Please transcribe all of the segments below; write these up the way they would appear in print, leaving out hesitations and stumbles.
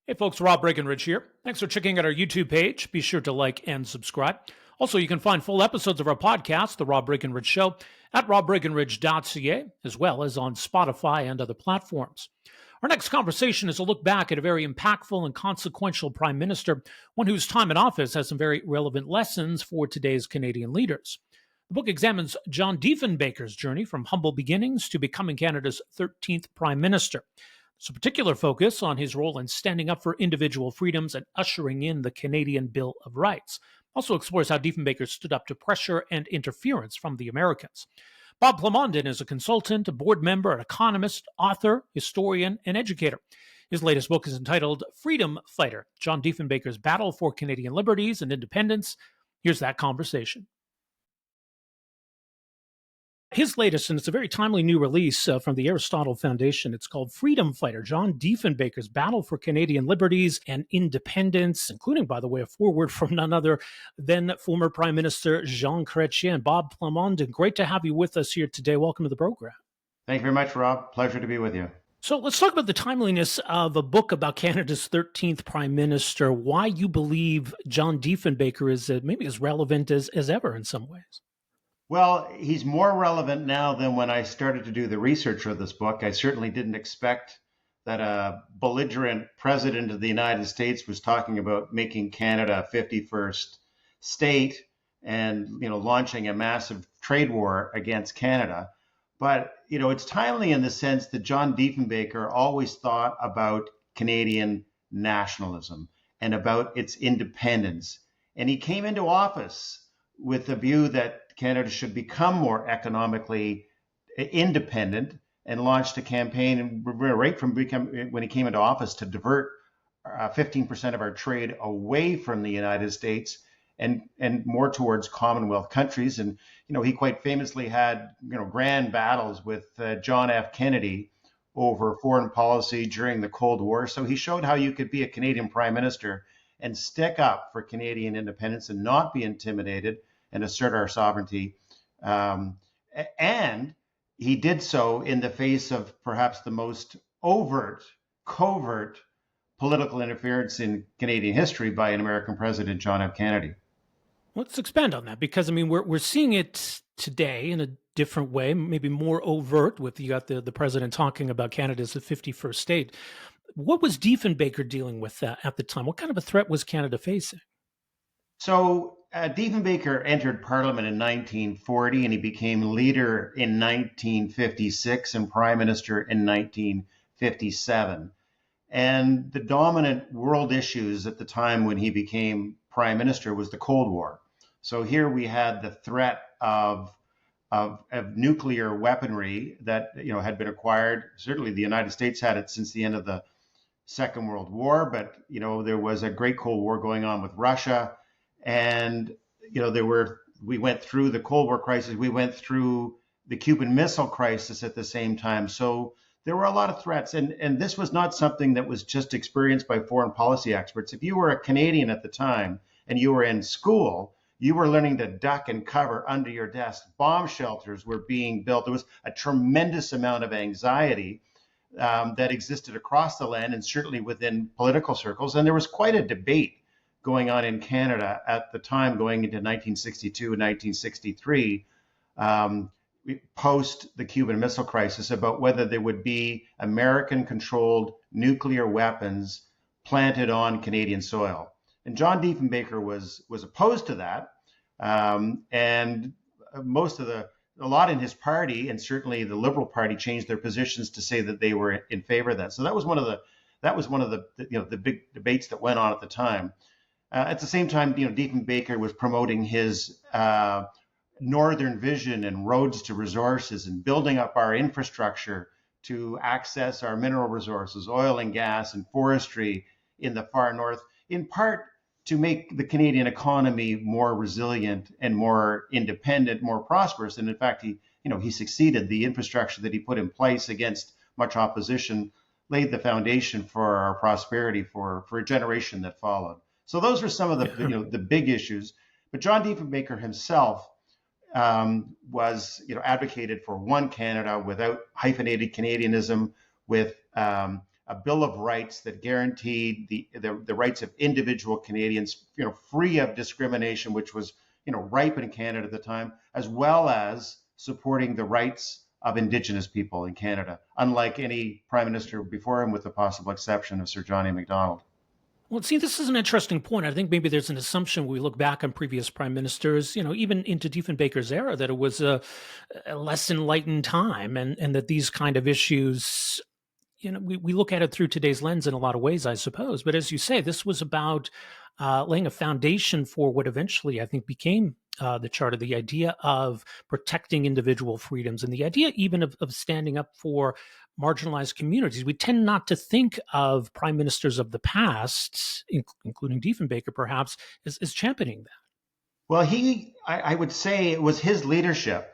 Hey folks, Rob Breakenridge here. Thanks for checking out our YouTube page. Be sure to like and subscribe. Also, you can find full episodes of our podcast, The Rob Breakenridge Show, at robbreakenridge.ca, as well as on Spotify and other platforms. Our next conversation is a look back at a very impactful and consequential prime minister, one whose time in office has some very relevant lessons for today's Canadian leaders. The book examines John Diefenbaker's journey from humble beginnings to becoming Canada's 13th prime minister. There's a particular focus on his role in standing up for individual freedoms and ushering in the Canadian Bill of Rights. Also explores how Diefenbaker stood up to pressure and interference from the Americans. Bob Plamondon is a consultant, a board member, an economist, author, historian, and educator. His latest book is entitled Freedom Fighter, John Diefenbaker's Battle for Canadian Liberties and Independence. Here's that conversation. His latest, and it's a very timely new release from the Aristotle Foundation. It's called Freedom Fighter, John Diefenbaker's Battle for Canadian Liberties and Independence, including, by the way, a foreword from none other than former Prime Minister Jean Chrétien. Bob Plamondon, great to have you with us here today. Welcome to the program. Thank you very much, Rob. Pleasure to be with you. So let's talk about the timeliness of a book about Canada's 13th Prime Minister, why you believe John Diefenbaker is maybe as relevant as ever in some ways. Well, he's more relevant now than when I started to do the research for this book. I certainly didn't expect that a belligerent president of the United States was talking about making Canada a 51st state and, launching a massive trade war against Canada. But, it's timely in the sense that John Diefenbaker always thought about Canadian nationalism and about its independence. And he came into office with the view that Canada should become more economically independent and launched a campaign right from when he came into office to divert 15% of our trade away from the United States and more towards Commonwealth countries. And, he quite famously had, grand battles with John F. Kennedy over foreign policy during the Cold War. So he showed how you could be a Canadian prime minister and stick up for Canadian independence and not be intimidated and assert our sovereignty. And he did so in the face of perhaps the most covert political interference in Canadian history by an American president, John F. Kennedy. Let's expand on that because, we're seeing it today in a different way, maybe more overt with you got the president talking about Canada as the 51st state. What was Diefenbaker dealing with at the time? What kind of a threat was Canada facing? So Diefenbaker entered Parliament in 1940 and he became leader in 1956 and prime minister in 1957. And the dominant world issues at the time when he became prime minister was the Cold War. So here we had the threat of nuclear weaponry that had been acquired. Certainly the United States had it since the end of the Second World War, but there was a great Cold War going on with Russia. And, we went through the Cold War crisis. We went through the Cuban Missile Crisis at the same time. So there were a lot of threats. And this was not something that was just experienced by foreign policy experts. If you were a Canadian at the time and you were in school, you were learning to duck and cover under your desk. Bomb shelters were being built. There was a tremendous amount of anxiety that existed across the land and certainly within political circles. And there was quite a debate going on in Canada at the time, going into 1962 and 1963, post the Cuban Missile Crisis, about whether there would be American-controlled nuclear weapons planted on Canadian soil. And John Diefenbaker was opposed to that, and a lot in his party, and certainly the Liberal Party, changed their positions to say that they were in favor of that. So that was one of the big debates that went on at the time. At the same time, Diefenbaker was promoting his northern vision and roads to resources and building up our infrastructure to access our mineral resources, oil and gas and forestry in the far north, in part to make the Canadian economy more resilient and more independent, more prosperous. And in fact, he succeeded. The infrastructure that he put in place against much opposition laid the foundation for our prosperity for a generation that followed. So those were some of the big issues. But John Diefenbaker himself was advocated for one Canada without hyphenated Canadianism, with a a Bill of Rights that guaranteed the rights of individual Canadians, free of discrimination, which was, ripe in Canada at the time, as well as supporting the rights of Indigenous people in Canada, unlike any prime minister before him, with the possible exception of Sir John A. Macdonald. Well, see, this is an interesting point. I think maybe there's an assumption when we look back on previous prime ministers, even into Diefenbaker's era, that it was a less enlightened time, and that these kind of issues, we look at it through today's lens in a lot of ways, I suppose. But as you say, this was about laying a foundation for what eventually I think became the Charter, the idea of protecting individual freedoms, and the idea even of standing up for marginalized communities. We tend not to think of prime ministers of the past, including Diefenbaker perhaps, as championing that. Well, I would say it was his leadership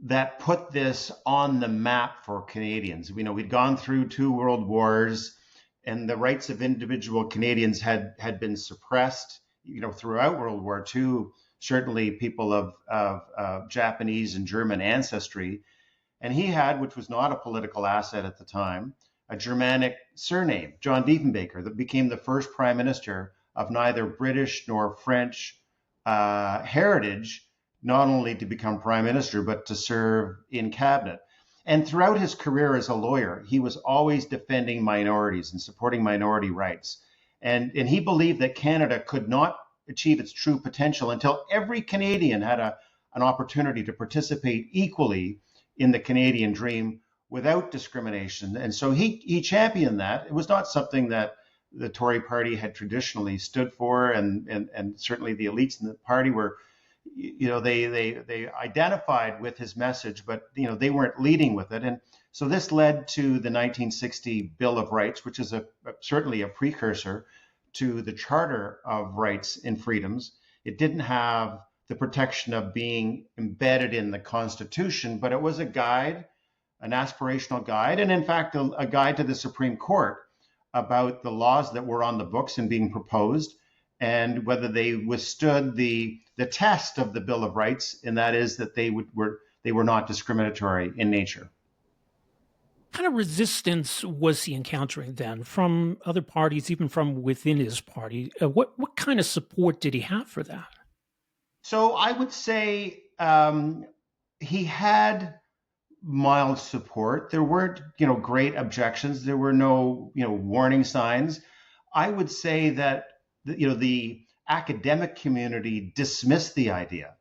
that put this on the map for Canadians. We'd gone through 2 world wars, and the rights of individual Canadians had been suppressed, throughout World War II. Certainly people of Japanese and German ancestry. And he had, which was not a political asset at the time, a Germanic surname, John Diefenbaker, that became the first prime minister of neither British nor French heritage, not only to become prime minister, but to serve in cabinet. And throughout his career as a lawyer, he was always defending minorities and supporting minority rights. And he believed that Canada could not achieve its true potential until every Canadian had an opportunity to participate equally in the Canadian dream without discrimination. And so he championed that. It was not something that the Tory party had traditionally stood for, and certainly the elites in the party were, they identified with his message, but they weren't leading with it. And so this led to the 1960 Bill of Rights, which is certainly a precursor to the Charter of Rights and Freedoms. It didn't have the protection of being embedded in the Constitution, but it was a guide, an aspirational guide, and in fact, a guide to the Supreme Court about the laws that were on the books and being proposed, and whether they withstood the test of the Bill of Rights, and that is that they were not discriminatory in nature. What kind of resistance was he encountering then from other parties, even from within his party? What kind of support did he have for that? So I would say he had mild support. There weren't, great objections. There were no, warning signs. I would say that, the academic community dismissed the idea.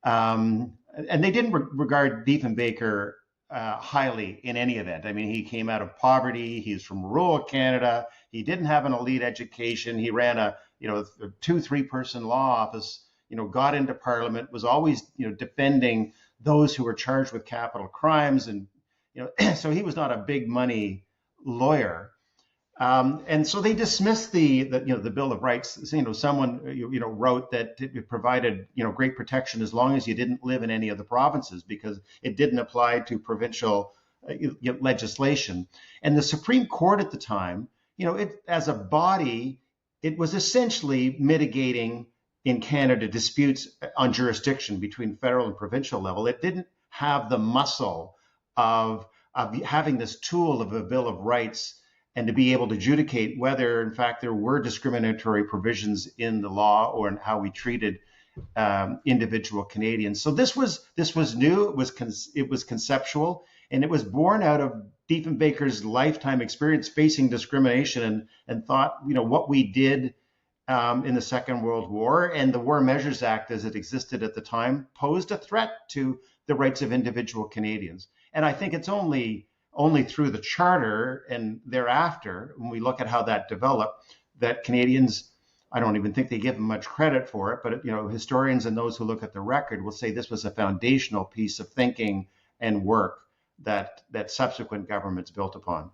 And they didn't regard Diefenbaker highly in any event. I mean, he came out of poverty. He's from rural Canada. He didn't have an elite education. He ran a 2-3 person law office, got into Parliament, was always, defending those who were charged with capital crimes. And, so he was not a big money lawyer. And so they dismissed the Bill of Rights. Someone wrote that it provided great protection as long as you didn't live in any of the provinces, because it didn't apply to provincial legislation. And the Supreme Court at the time, it as a body, it was essentially mitigating in Canada disputes on jurisdiction between federal and provincial level. It didn't have the muscle of having this tool of a Bill of Rights and to be able to adjudicate whether, in fact, there were discriminatory provisions in the law or in how we treated individual Canadians. So this was new. It was conceptual, and it was born out of Diefenbaker's lifetime experience facing discrimination and thought, what we did in the Second World War and the War Measures Act as it existed at the time posed a threat to the rights of individual Canadians. And I think it's only through the Charter and thereafter, when we look at how that developed, that Canadians, I don't even think they give them much credit for it, but historians and those who look at the record will say this was a foundational piece of thinking and work that subsequent governments built upon.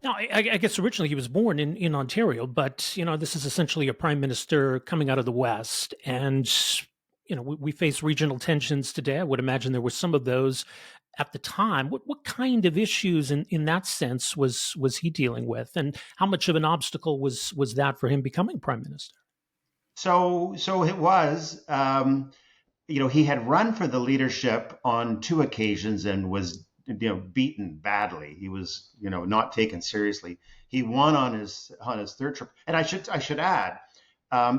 Now, I guess originally he was born in Ontario, but this is essentially a prime minister coming out of the West, and we face regional tensions today. I would imagine there were some of those at the time. What kind of issues in that sense was he dealing with, and how much of an obstacle was that for him becoming prime minister? So it was, he had run for the leadership on 2 occasions and was beaten badly. He was, not taken seriously. He won on his third trip, and I should add,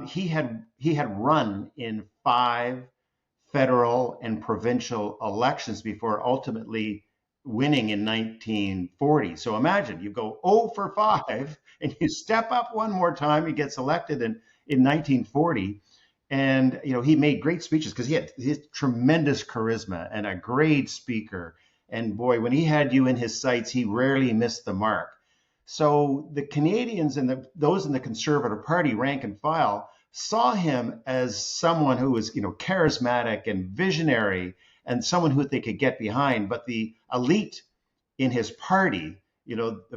he had run in 5 federal and provincial elections before ultimately winning in 1940. So imagine you go 0 for 5 and you step up one more time. He gets elected in 1940. And, he made great speeches because he had his tremendous charisma and a great speaker. And boy, when he had you in his sights, he rarely missed the mark. So the Canadians and those in the Conservative Party, rank and file, saw him as someone who was, charismatic and visionary and someone who they could get behind. But the elite in his party,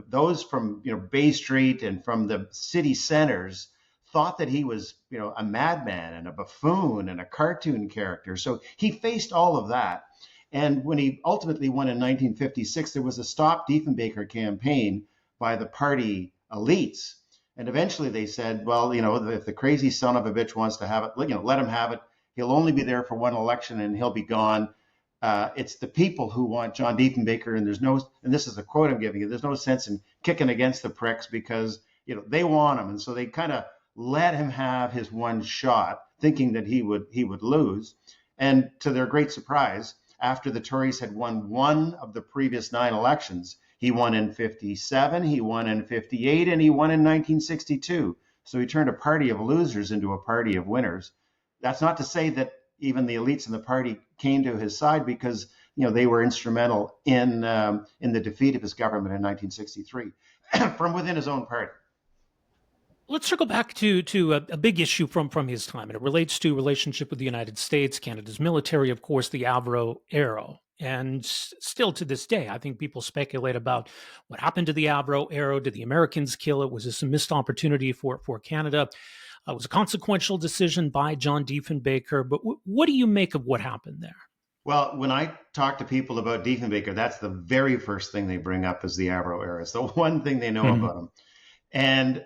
those from, Bay Street and from the city centers, thought that he was, a madman and a buffoon and a cartoon character. So he faced all of that. And when he ultimately won in 1956, there was a Stop Diefenbaker campaign by the party elites. And eventually they said, well, if the crazy son of a bitch wants to have it, let him have it. He'll only be there for one election and he'll be gone. It's the people who want John Diefenbaker, and and this is a quote I'm giving you, there's no sense in kicking against the pricks because, they want him. And so they kind of let him have his one shot, thinking that he would lose. And to their great surprise, after the Tories had won one of the previous 9 elections, he won in 57, he won in 58, and he won in 1962. So he turned a party of losers into a party of winners. That's not to say that even the elites in the party came to his side, because they were instrumental in the defeat of his government in 1963 from within his own party. Let's circle back to a big issue from his time, and it relates to relationship with the United States, Canada's military, of course, the Avro Arrow. And still to this day, I think people speculate about what happened to the Avro Arrow. Did the Americans kill it? Was this a missed opportunity for Canada? It was a consequential decision by John Diefenbaker. But what do you make of what happened there? Well, when I talk to people about Diefenbaker, that's the very first thing they bring up is the Avro Arrow. It's the one thing they know about him. And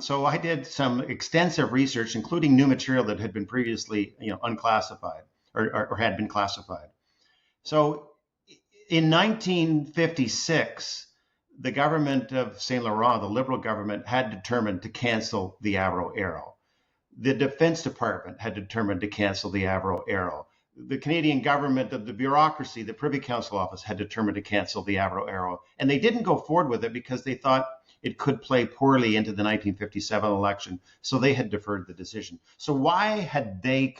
so I did some extensive research, including new material that had been previously, unclassified or had been classified. So in 1956, the government of Saint Laurent, the Liberal government, had determined to cancel the Avro Arrow. The Defense Department had determined to cancel the Avro Arrow. The Canadian government, the bureaucracy, the Privy Council office had determined to cancel the Avro Arrow. And they didn't go forward with it because they thought it could play poorly into the 1957 election. So they had deferred the decision. So why had they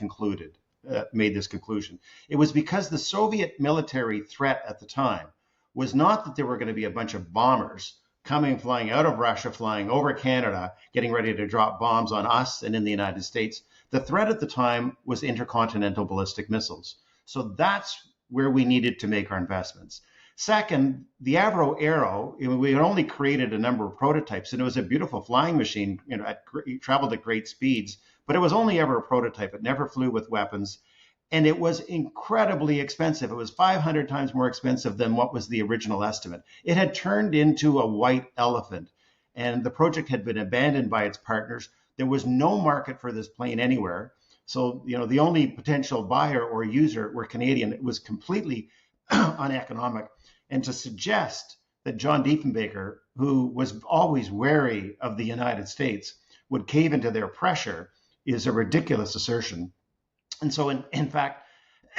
made this conclusion? It was because the Soviet military threat at the time was not that there were going to be a bunch of bombers flying out of Russia, flying over Canada, getting ready to drop bombs on us and in the United States. The threat at the time was intercontinental ballistic missiles. So that's where we needed to make our investments. Second, the Avro Arrow, we had only created a number of prototypes, and it was a beautiful flying machine. It traveled at great speeds, but it was only ever a prototype. It never flew with weapons, and it was incredibly expensive. It was 500 times more expensive than what was the original estimate. It had turned into a white elephant, and the project had been abandoned by its partners. There was no market for this plane anywhere. So, the only potential buyer or user were Canadian. It was completely uneconomic. And to suggest that John Diefenbaker, who was always wary of the United States, would cave into their pressure is a ridiculous assertion. And so, in fact,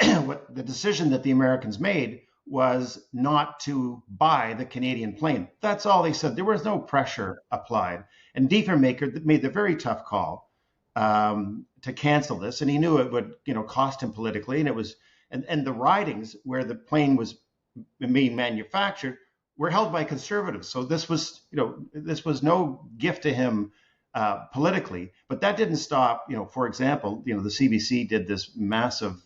what the decision that the Americans made was not to buy the Canadian plane. That's all they said. There was no pressure applied. And Diefenbaker made the very tough call to cancel this, and he knew it would, cost him politically. And it was, and the ridings where the plane was being manufactured were held by conservatives. So this was no gift to him politically. But that didn't stop. For example, the CBC did this massive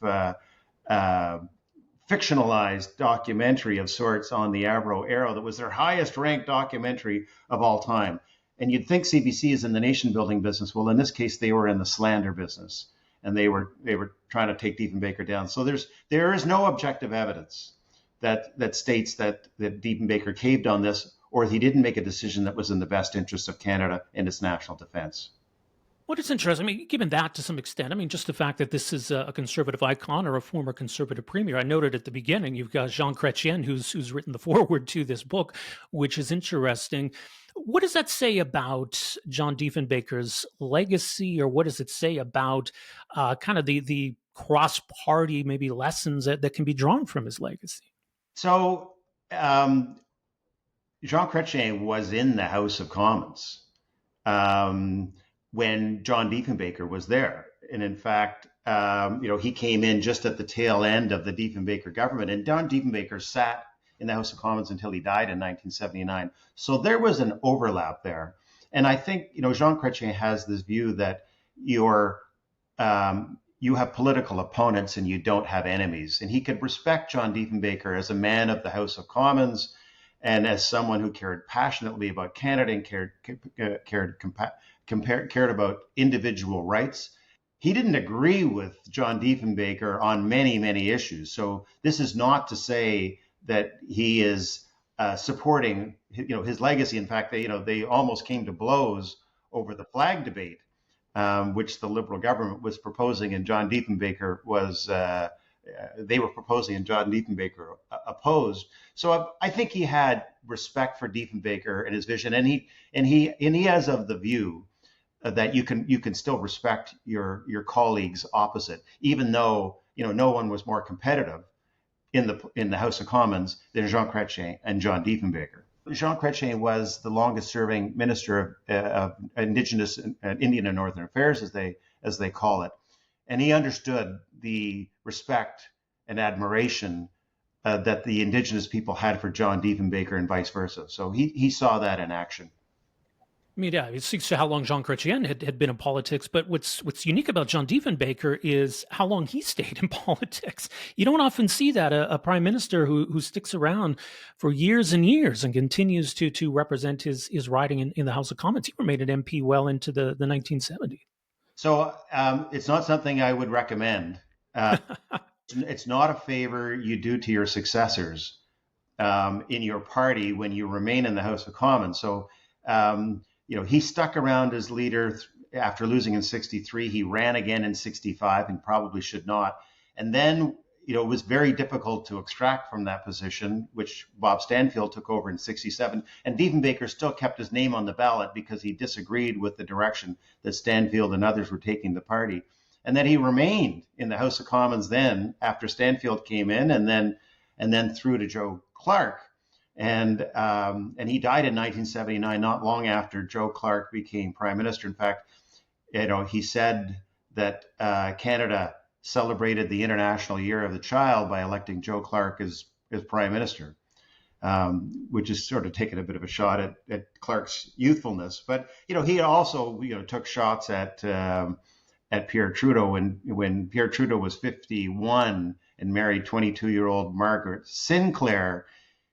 fictionalized documentary of sorts on the Avro Arrow that was their highest ranked documentary of all time. And you'd think CBC is in the nation building business. Well, in this case, they were in the slander business, and they were trying to take Diefenbaker down. So there is no objective evidence that states that Diefenbaker caved on this, or he didn't make a decision that was in the best interest of Canada and its national defense. What is interesting, I mean, given that to some extent, I mean, just the fact that this is a conservative icon or a former conservative premier. I noted at the beginning, you've got Jean Chrétien, who's written the foreword to this book, which is interesting. What does that say about John Diefenbaker's legacy, or what does it say about kind of the cross-party maybe lessons that can be drawn from his legacy? So um, Jean Chrétien was in the House of Commons um, when John Diefenbaker was there. And in fact, he came in just at the tail end of the Diefenbaker government. And John Diefenbaker sat in the House of Commons until he died in 1979. So there was an overlap there. And I think, Jean Chrétien has this view that you have political opponents and you don't have enemies. And he could respect John Diefenbaker as a man of the House of Commons and as someone who cared passionately about Canada and cared about individual rights. He didn't agree with John Diefenbaker on many, many issues. So this is not to say that he is supporting, his legacy. In fact, they almost came to blows over the flag debate, which the Liberal government was proposing, and John Diefenbaker they were proposing, and John Diefenbaker opposed. So I think he had respect for Diefenbaker and his vision, and he has of the view that you can still respect your colleagues opposite, even though no one was more competitive in the House of Commons than Jean Chrétien and John Diefenbaker. Jean Chrétien was the longest-serving minister of Indigenous, Indian and Northern Affairs, as they call it, and he understood the respect and admiration that the Indigenous people had for John Diefenbaker and vice versa. So he saw that in action. I mean, yeah, it speaks to how long Jean Chrétien had been in politics. But what's unique about John Diefenbaker is how long he stayed in politics. You don't often see that, a prime minister who sticks around for years and years and continues to represent his riding in the House of Commons. He remained an MP well into the 1970s. So it's not something I would recommend. It's not a favor you do to your successors in your party when you remain in the House of Commons. So he stuck around as leader after losing in 63. He ran again in 65 and probably should not. And then, it was very difficult to extract from that position, which Bob Stanfield took over in 67. And Diefenbaker still kept his name on the ballot because he disagreed with the direction that Stanfield and others were taking the party. And then he remained in the House of Commons then after Stanfield came in, and then through to Joe Clark. And he died in 1979, not long after Joe Clark became prime minister. In fact, he said that Canada celebrated the International Year of the Child by electing Joe Clark as prime minister, which is sort of taking a bit of a shot at Clark's youthfulness. But he also took shots at Pierre Trudeau when Pierre Trudeau was 51 and married 22-year-old Margaret Sinclair.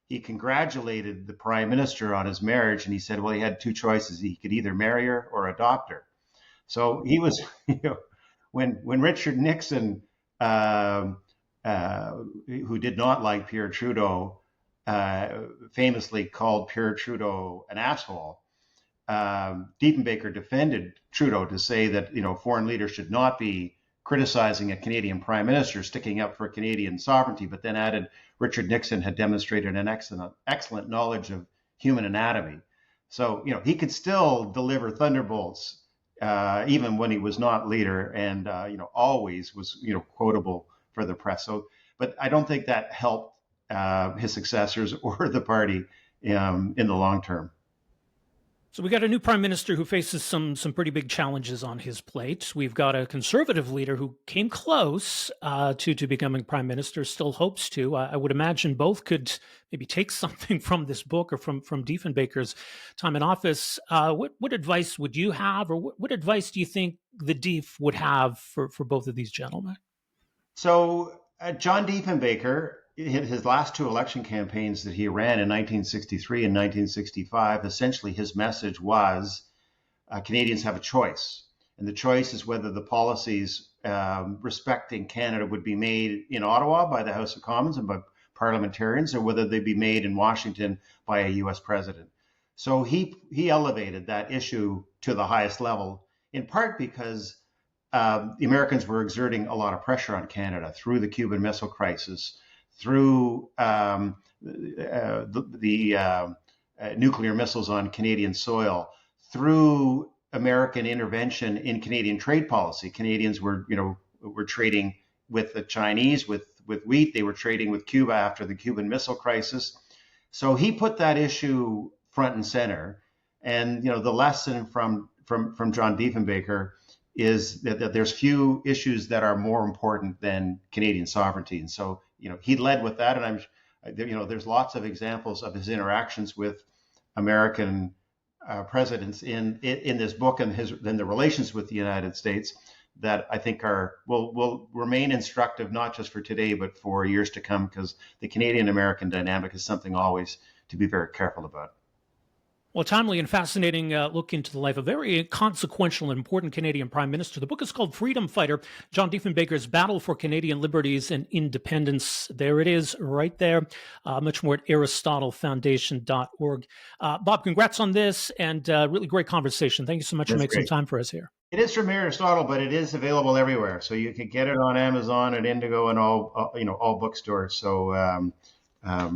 He congratulated the prime minister on his marriage, and he said, well, he had two choices. He could either marry her or adopt her. So he was, when Richard Nixon, who did not like Pierre Trudeau, famously called Pierre Trudeau an asshole, Diefenbaker defended Trudeau to say that, foreign leaders should not be criticizing a Canadian prime minister sticking up for Canadian sovereignty, but then added Richard Nixon had demonstrated an excellent knowledge of human anatomy. So, he could still deliver thunderbolts even when he was not leader, and, always was, quotable for the press. So, but I don't think that helped his successors or the party in the long term. So we got a new prime minister who faces some pretty big challenges on his plate. We've got a conservative leader who came close to becoming prime minister, still hopes to. I would imagine both could maybe take something from this book or from Diefenbaker's time in office. What advice would you have, or what advice do you think the Dief would have for both of these gentlemen? So John Diefenbaker, his last two election campaigns that he ran in 1963 and 1965, essentially his message was Canadians have a choice. And the choice is whether the policies respecting Canada would be made in Ottawa by the House of Commons and by parliamentarians, or whether they be made in Washington by a U.S. president. So he elevated that issue to the highest level in part because the Americans were exerting a lot of pressure on Canada through the Cuban Missile Crisis, through the nuclear missiles on Canadian soil, through American intervention in Canadian trade policy. Canadians were trading with the Chinese with wheat. They were trading with Cuba after the Cuban Missile Crisis. So he put that issue front and center. And the lesson from John Diefenbaker is that there's few issues that are more important than Canadian sovereignty. And so he led with that. And there's lots of examples of his interactions with American presidents in this book and the relations with the United States that I think will remain instructive, not just for today, but for years to come, because the Canadian-American dynamic is something always to be very careful about. Well, timely and fascinating look into the life of a very consequential and important Canadian Prime Minister. The book is called Freedom Fighter, John Diefenbaker's Battle for Canadian Liberties and Independence. There it is right there. Much more at AristotleFoundation.org. Bob, congrats on this and really great conversation. Thank you so much for making some time for us here. It is from Aristotle, but it is available everywhere. So you can get it on Amazon and Indigo and all bookstores. So I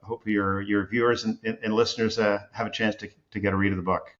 hope your viewers and listeners have a chance to get a read of the book.